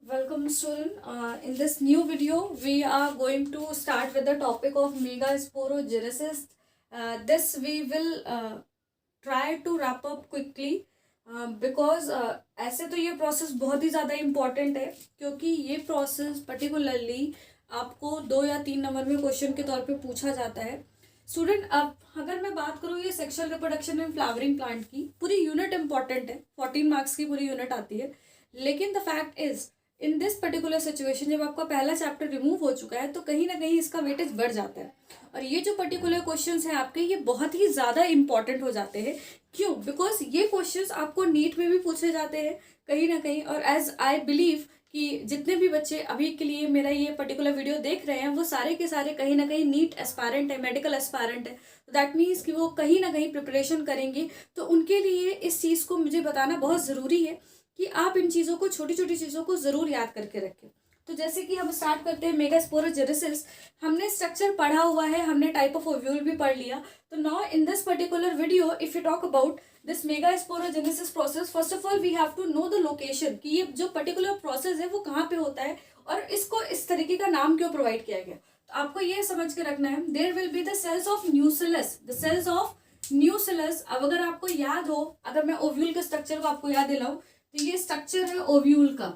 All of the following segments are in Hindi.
Welcome student. In this new video, we are going to start with the topic of megasporogenesis. This we will try to wrap up quickly because ऐसे तो ये प्रोसेस बहुत ही ज़्यादा इम्पॉर्टेंट है क्योंकि ये प्रोसेस पर्टिकुलरली आपको 2 या 3 नंबर में क्वेश्चन के तौर पे पूछा जाता है. स्टूडेंट, अब अगर मैं बात करूँ ये sexual reproduction in flowering plant की, पूरी यूनिट इंपॉर्टेंट है. 14 मार्क्स की पूरी यूनिट आती है. लेकिन the fact is in this particular situation जब आपका पहला चैप्टर रिमूव हो चुका है तो कहीं ना कहीं इसका वेटेज बढ़ जाता है. और ये जो पर्टिकुलर क्वेश्चंस हैं आपके, ये बहुत ही ज़्यादा इंपॉर्टेंट हो जाते हैं. क्यों? बिकॉज ये क्वेश्चंस आपको नीट में भी पूछे जाते हैं कहीं ना कहीं. और एज आई बिलीव कि जितने भी बच्चे अभी के लिए मेरा ये पर्टिकुलर वीडियो देख रहे हैं वो सारे के सारे कहीं ना कहीं नीट एस्पायरेंट है, मेडिकल एस्पायरेंट है. तो दैट मीन्स कि वो कहीं ना कहीं प्रिपरेशन करेंगे. तो उनके लिए इस चीज़ को मुझे बताना बहुत ज़रूरी है कि आप इन चीज़ों को, छोटी छोटी चीज़ों को ज़रूर याद करके रखें. तो जैसे कि हम स्टार्ट करते हैं मेगास्पोरोजेनेसिस. हमने स्ट्रक्चर पढ़ा हुआ है, हमने टाइप ऑफ ओव्यूल भी पढ़ लिया. तो now in this particular video if you talk about this megasporogenesis process, first of all we have to know the location कि ये जो पर्टिकुलर प्रोसेस है वो कहाँ पे होता है और इसको इस तरीके का नाम क्यों प्रोवाइड किया गया. तो आपको ये समझ के रखना है there will be the cells of nucellus, the cells of nucellus. अब अगर आपको याद हो, अगर मैं ओव्यूल के स्ट्रक्चर को आपको याद दिलाऊं तो ये स्ट्रक्चर है ओव्यूल का.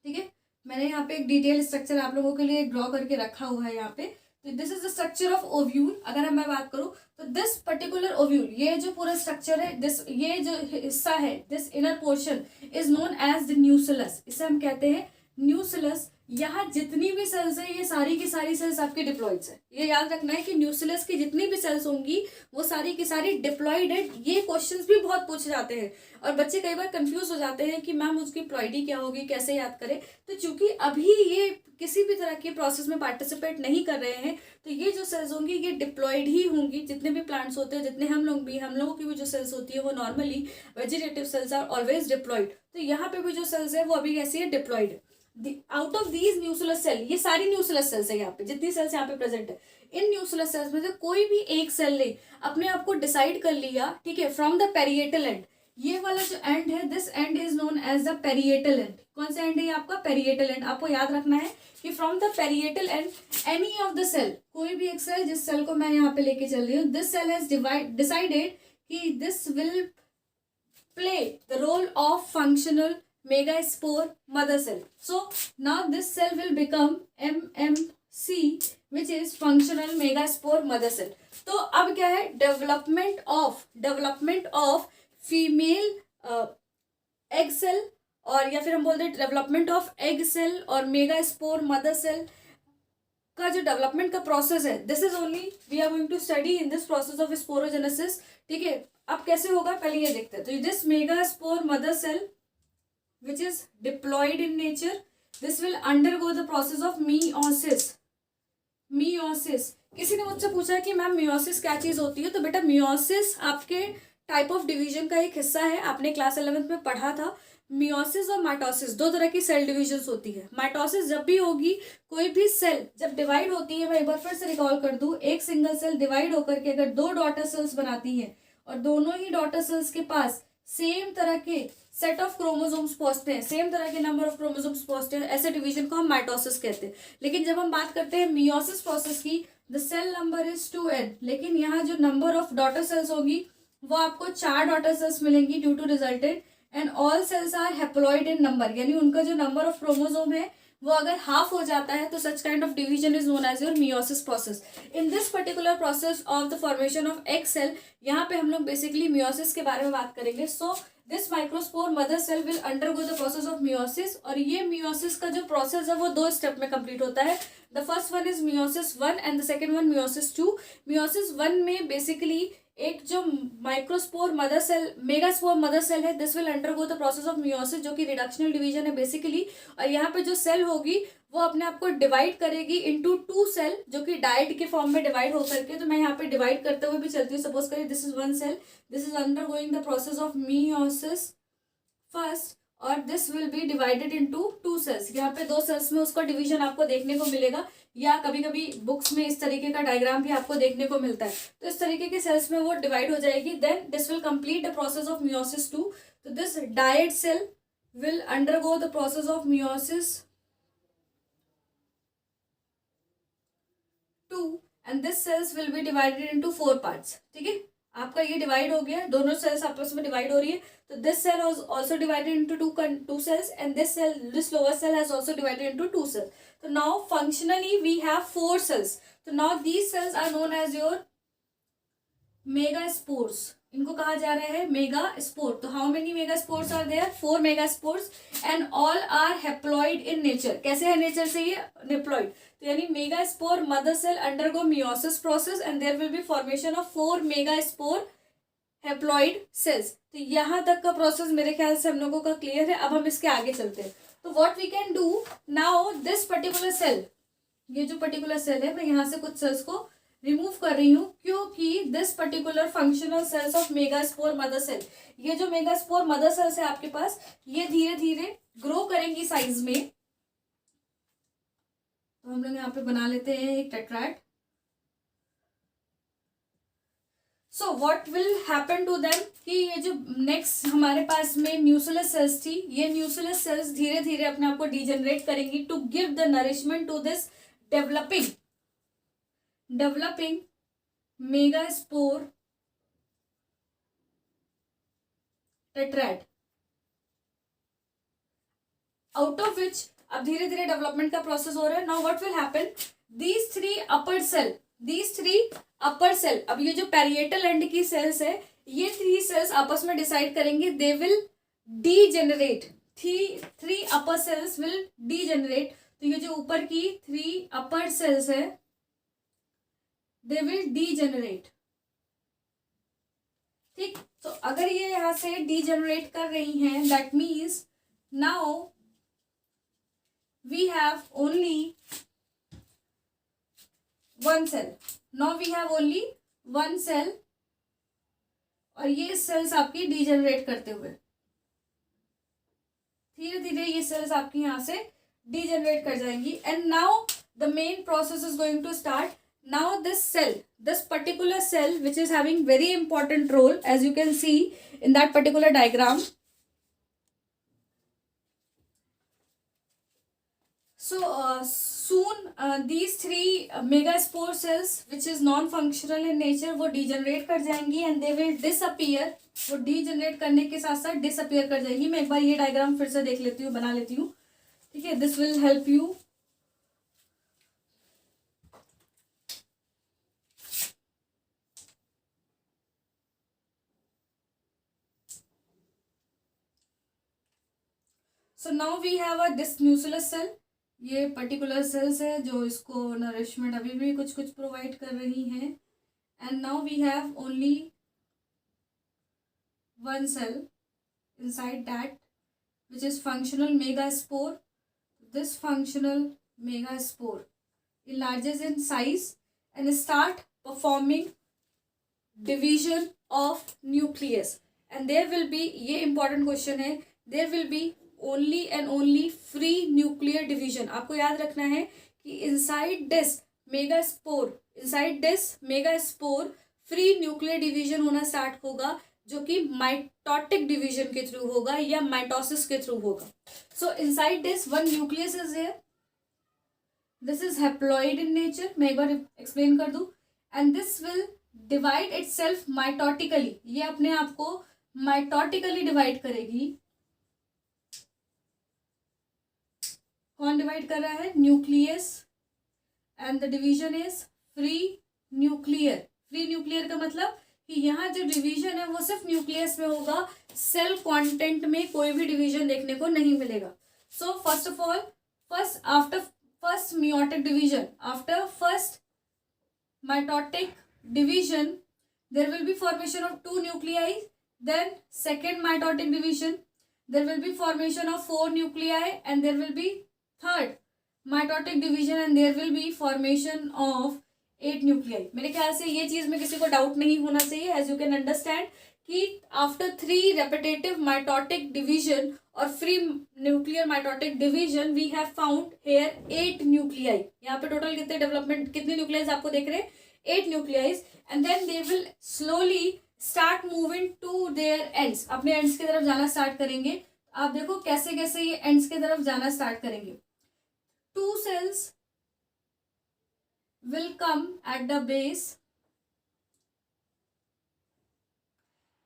ठीक है, मैंने यहाँ पे एक डिटेल स्ट्रक्चर आप लोगों के लिए ड्रॉ करके रखा हुआ है यहाँ पे. तो this is the structure of ovule. अगर मैं बात करूँ तो दिस पर्टिकुलर ओव्यूल, ये जो पूरा स्ट्रक्चर है, दिस ये जो हिस्सा है, this inner portion is known as the nucellus. इसे हम कहते हैं न्यूसिलस. यहाँ जितनी भी सेल्स है ये सारी की सारी सेल्स आपके डिप्लॉइड्स है. ये याद रखना है कि न्यूसिलस की जितनी भी सेल्स होंगी वो सारी की सारी डिप्लॉइड है. ये क्वेश्चंस भी बहुत पूछे जाते हैं और बच्चे कई बार कंफ्यूज हो जाते हैं कि मैम उसकी प्लॉइडी क्या होगी, कैसे याद करें. तो चूंकि अभी ये किसी भी तरह के प्रोसेस में पार्टिसिपेट नहीं कर रहे हैं तो ये जो सेल्स होंगी ये डिप्लॉइड ही होंगी. जितने भी प्लांट्स होते हैं, जितने हम लोगों की भी जो सेल्स होती है वो normally vegetative cells are always diploid. तो यहाँ पे भी जो सेल्स है वो अभी कैसी है, diploid. Out of these nucellus cell, ये सारी न्यूसिलस सेल्स है यहाँ पे, जितनी सेल्स यहाँ पे प्रेजेंट है. इन न्यूसिलस सेल्स में से कोई भी एक सेल ने अपने आप को डिसाइड कर लिया, ठीक है, फ्रॉम द पेरिएटल एंड. ये वाला जो एंड है, this end is known as the parietal end. कौन सा एंड है ये आपका? Parietal end. आपको याद रखना है कि from the parietal end any of the cell, कोई भी एक सेल, जिस सेल को मैं यहाँ पे लेके चल रही हूँ, दिस सेल हैज डिसाइडेड कि this will play the role of functional megaspore mother cell. So now this cell will become MMC, which is functional megaspore mother cell. तो अब क्या है, development of female egg cell, और या फिर हम बोलते हैं डेवलपमेंट ऑफ एग सेल और मेगास्पोर मदर सेल का जो डेवलपमेंट का प्रोसेस है, this is only we are going to study in this process of sporogenesis. ठीक है, अब कैसे होगा पहले ये देखते हैं. तो this megaspore mother cell which is diploid in nature, this will undergo the process of meiosis. Meiosis, किसी ने मुझसे पूछा कि मैम मियोसिस क्या चीज होती है. तो बेटा मियोसिस आपके टाइप ऑफ डिवीजन का एक हिस्सा है. आपने क्लास 11th में पढ़ा था. मियोसिस और माइटोसिस, दो तरह की सेल डिविजन्स होती है. माइटोसिस जब भी होगी, कोई भी सेल जब डिवाइड होती है, मैं एक बार फिर से रिकॉल कर दूं, एक सिंगल सेल डिवाइड होकर के अगर दो डॉटर सेल्स बनाती है और दोनों ही डॉटर सेल्स के पास सेम तरह के सेट ऑफ क्रोमोसोम्स पहुंचते हैं, सेम तरह के नंबर ऑफ क्रोमोसोम्स पहुंचते हैं, ऐसे डिवीजन को हम माइटोसिस कहते हैं. लेकिन जब हम बात करते हैं मियोसिस प्रोसेस की, the cell number is 2n, लेकिन यहाँ जो नंबर ऑफ डॉटर सेल्स होगी वो आपको 4 डॉटर सेल्स मिलेंगी due to resulted. And all cells are haploid in number, यानी उनका जो नंबर ऑफ क्रोमोसोम है वो अगर हाफ हो जाता है तो such kind of division is known as your meiosis process. In this particular process of the formation of egg cell, यहाँ पे हम लोग बेसिकली मियोसिस के बारे में बात करेंगे. So this microspore mother cell will undergo the process of meiosis. और ये मियोसिस का जो प्रोसेस है वो 2 स्टेप में कंप्लीट होता है. The first one is meiosis 1 and the second one meiosis 2. Meiosis 1 में बेसिकली एक जो microspore mother cell, megaspore mother cell है, this will undergo the process of meiosis, जो कि रिडक्शनल डिवीजन है बेसिकली. और यहाँ पे जो सेल होगी वो अपने आप को डिवाइड करेगी इनटू 2 सेल, जो कि डाइड के फॉर्म में डिवाइड होकर के. तो मैं यहाँ पे डिवाइड करते हुए भी चलती हूँ. सपोज करिए this is 1 cell, this is undergoing the process of meiosis first, और this will be divided into 2 cells. यहाँ पे 2 सेल्स में उसका डिवीजन आपको देखने को मिलेगा, या कभी कभी बुक्स में इस तरीके का डायग्राम भी आपको देखने को मिलता है. तो इस तरीके के सेल्स में वो डिवाइड हो जाएगी. Then this will complete the process of meiosis 2. तो this dyad cell will undergo the process of meiosis 2 and this cells will be divided into 4 parts. ठीक है, आपका ये डिवाइड हो गया, दोनों सेल्स आपस में डिवाइड हो रही है, तो this cell was also divided into two cells and this lower cell has also divided into 2 cells. So now functionally we have 4 cells. So now these cells are known as your megaspores. इनको कहा जा रहा है मेगास्पोर. तो how many megaspores are there? 4 megaspores and all are haploid in nature. कैसे है नेचर से ये? डिप्लॉइड. तो यानी megaspore mother cell undergo meiosis process and there will be formation of 4 megaspore haploid cells. तो यहाँ तक का प्रोसेस मेरे ख्याल से हम लोगों का क्लियर है. अब हम इसके आगे चलते हैं. तो what we can do now, this particular cell, ये जो पर्टिकुलर सेल है, मैं यहाँ से कुछ सेल्स को रिमूव कर रही हूँ क्योंकि this particular functional cells of megaspore mother cell, ये जो मेगास्पोर मदर सेल्स है आपके पास, ये धीरे धीरे ग्रो करेंगी साइज में. तो हम लोग यहाँ पे बना लेते हैं एक tetrad. So what will happen to them कि ये जो नेक्स्ट हमारे पास में न्यूक्लियस सेल्स थी, ये न्यूक्लियस सेल्स धीरे धीरे अपने आप को डीजनरेट करेंगी to give the nourishment to this developing megaspore tetrad, out of which अब धीरे धीरे डेवलपमेंट का प्रोसेस हो रहा है. Now what will happen, these three upper cell, अब ये जो पैरिएटल एंड की सेल्स है, ये 3 सेल्स आपस में डिसाइड करेंगे, they will degenerate. 3 upper cells will degenerate. तो ये जो ऊपर की 3 अपर सेल्स है, दे विल डीजेनरेट. ठीक, तो अगर ये यहां से डीजेनरेट कर रही हैं, that means now we have only one cell. Now we have only one cell और ये सेल्स आपकी डीजेनरेट करते हुए धीरे धीरे ये सेल्स आपकी यहां से डीजेनरेट कर जाएंगी. And now the main process is going to start. Now this particular cell which is having very important role, as you can see in that particular diagram. So soon these 3 megaspore cells which is non-functional in nature वो degenerate कर जाएंगी and they will disappear. वो degenerate करने के साथ साथ disappear कर जाएंगी. मैं एक बार ये diagram फिर से देख लेती हूँ, बना लेती हूँ. ठीक है, this will help you. So now we have a this nucleus cell. ये पर्टिकुलर सेल्स है जो इसको नरिशमेंट अभी भी कुछ कुछ प्रोवाइड कर रही हैं. And now we have only one cell inside that which is functional megaspore. This functional megaspore enlarges in size and start performing division of nucleus. And there will be, ये important question है, there will be only and only free nuclear division. आपको याद रखना है कि inside this megaspore free nuclear division होना स्टार्ट होगा, जो कि माइटोटिक डिवीजन के थ्रू होगा या माइटोसिस के थ्रू होगा. So inside this one nucleus is there. This is haploid in nature. मैं एक बार एक्सप्लेन कर दूं. And this will divide itself mitotically. ये अपने आप को माइटोटिकली डिवाइड करेगी. कौन डिवाइड कर रहा है? Nucleus. And the division is free nuclear. Free nuclear का मतलब कि यहाँ जो डिवीजन है वो सिर्फ न्यूक्लियस में होगा, सेल कंटेंट में कोई भी डिवीजन देखने को नहीं मिलेगा. So first of all, after first meiotic division, after first mitotic division, there will be formation of 2 nuclei. Then second mitotic division, there will be formation of 4 nuclei, and there will be third mitotic division, and there will be formation of 8 nuclei. मेरे ख्याल से ये चीज में किसी को डाउट नहीं होना चाहिए. एज यू कैन अंडरस्टैंड कि आफ्टर 3 रेपिटेटिव माइटोटिक डिवीजन और free nuclear mitotic division we have found here 8 nuclei. यहाँ पे टोटल कितने डेवलपमेंट, कितने न्यूक्लियाइज आपको देख रहे हैं? 8 nuclei. And then they will slowly start moving to their ends. अपने एंड्स की तरफ जाना स्टार्ट करेंगे. आप देखो कैसे कैसे ये एंड्स की तरफ जाना स्टार्ट करेंगे. 2 cells will come at the base,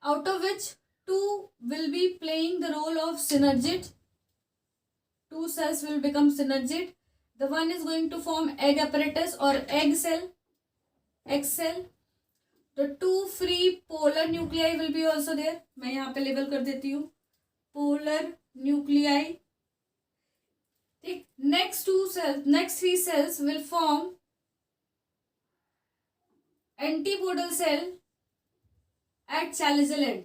out of which 2 will be playing the role of synergid. 2 cells will become synergid. The one is going to form egg apparatus or egg cell. Egg cell. The 2 free polar nuclei will be also there. मैं यहाँ पे लेबल कर देती हूँ polar nuclei. ठीक. Next 3 cells will form antipodal cell at chalizial end.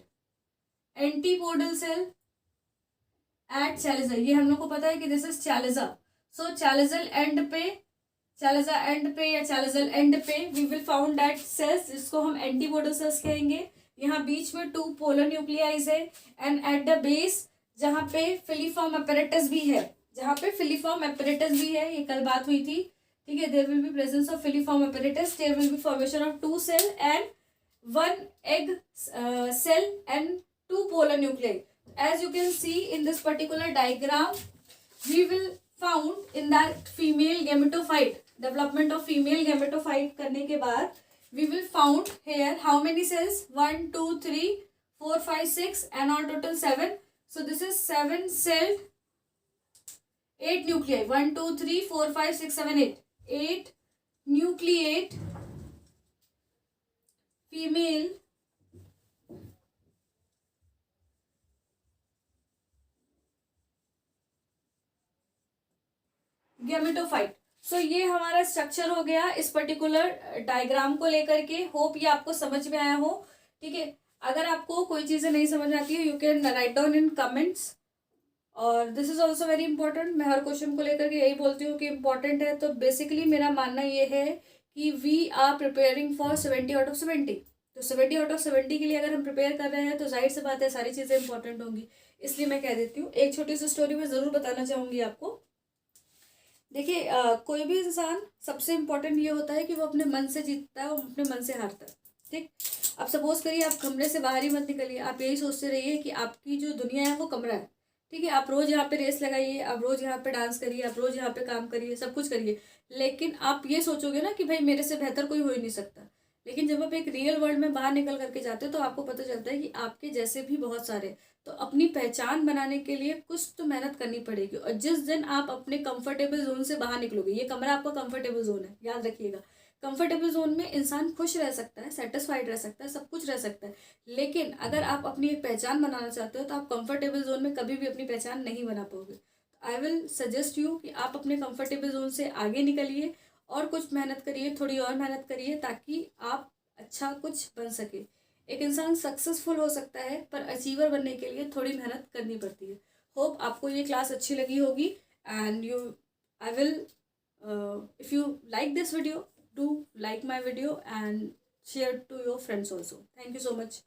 Antipodal cell at chaliza. ये हम लोग को पता है कि this is chaliza. So chalizial end पे या chalizial end पे we will found that cells जिसको हम antipodal cells कहेंगे. यहाँ बीच में 2 polar nuclei है and at the base जहाँ पे filiform apparatus भी है, ये कल बात हुई थी. ठीक है. There will be presence of filiform apparatus. There will be formation of 2 cell and 1 egg cell and 2 polar nuclei. As you can see in this particular diagram, we will found in that female gametophyte, development of female gametophyte करने के बाद we will found here how many cells? 1 2 3 4 5 6 and on total 7. So this is 7 celled, 8 nuclei. 1 2 3 4 5 6 7 8 nucleate female gametophyte. सो ये हमारा स्ट्रक्चर हो गया इस पर्टिकुलर डायग्राम को लेकर के. होप ये आपको समझ में आया हो. ठीक है. अगर आपको कोई चीज़ें नहीं समझ आती है you can write down in comments. और this is also very important. मैं हर क्वेश्चन को लेकर के यही बोलती हूँ कि इंपॉर्टेंट है. तो बेसिकली मेरा मानना ये है कि we are preparing for 70 out of 70. तो 70 आउट ऑफ 70 के लिए अगर हम प्रिपेयर कर रहे हैं तो जाहिर सी बात है सारी चीज़ें इंपॉर्टेंट होंगी. इसलिए मैं कह देती हूँ. एक छोटी सी स्टोरी में ज़रूर बताना चाहूँगी आपको. देखिए कोई भी इंसान सबसे इम्पोर्टेंट ये होता है कि वो अपने मन से जीतता है और अपने मन से हारता है. ठीक. अब सपोज करिए आप कमरे से बाहर ही मत निकलिए. आप यही सोचते रहिए कि आपकी जो दुनिया है वो कमरा है. ठीक है. आप रोज़ यहाँ पे रेस लगाइए, आप रोज़ यहाँ पे डांस करिए, आप रोज़ यहाँ पे काम करिए, सब कुछ करिए. लेकिन आप ये सोचोगे ना कि भाई मेरे से बेहतर कोई हो ही नहीं सकता. लेकिन जब आप एक रियल वर्ल्ड में बाहर निकल करके जाते हो तो आपको पता चलता है कि आपके जैसे भी बहुत सारे. तो अपनी पहचान बनाने के लिए कुछ तो मेहनत करनी पड़ेगी. और जिस दिन आप अपने कंफर्टेबल जोन से बाहर निकलोगे, ये कमरा आपका कंफर्टेबल जोन है, याद रखिएगा. कंफर्टेबल जोन में इंसान खुश रह सकता है, सेटिस्फाइड रह सकता है, सब कुछ रह सकता है. लेकिन अगर आप अपनी एक पहचान बनाना चाहते हो तो आप कंफर्टेबल जोन में कभी भी अपनी पहचान नहीं बना पाओगे. आई विल सजेस्ट यू कि आप अपने कंफर्टेबल जोन से आगे निकलिए और कुछ मेहनत करिए, थोड़ी और मेहनत करिए ताकि आप अच्छा कुछ बन सके. एक इंसान सक्सेसफुल हो सकता है पर अचीवर बनने के लिए थोड़ी मेहनत करनी पड़ती है. होप आपको ये क्लास अच्छी लगी होगी. And I will if you like this video, do like my video and share to your friends also. Thank you so much.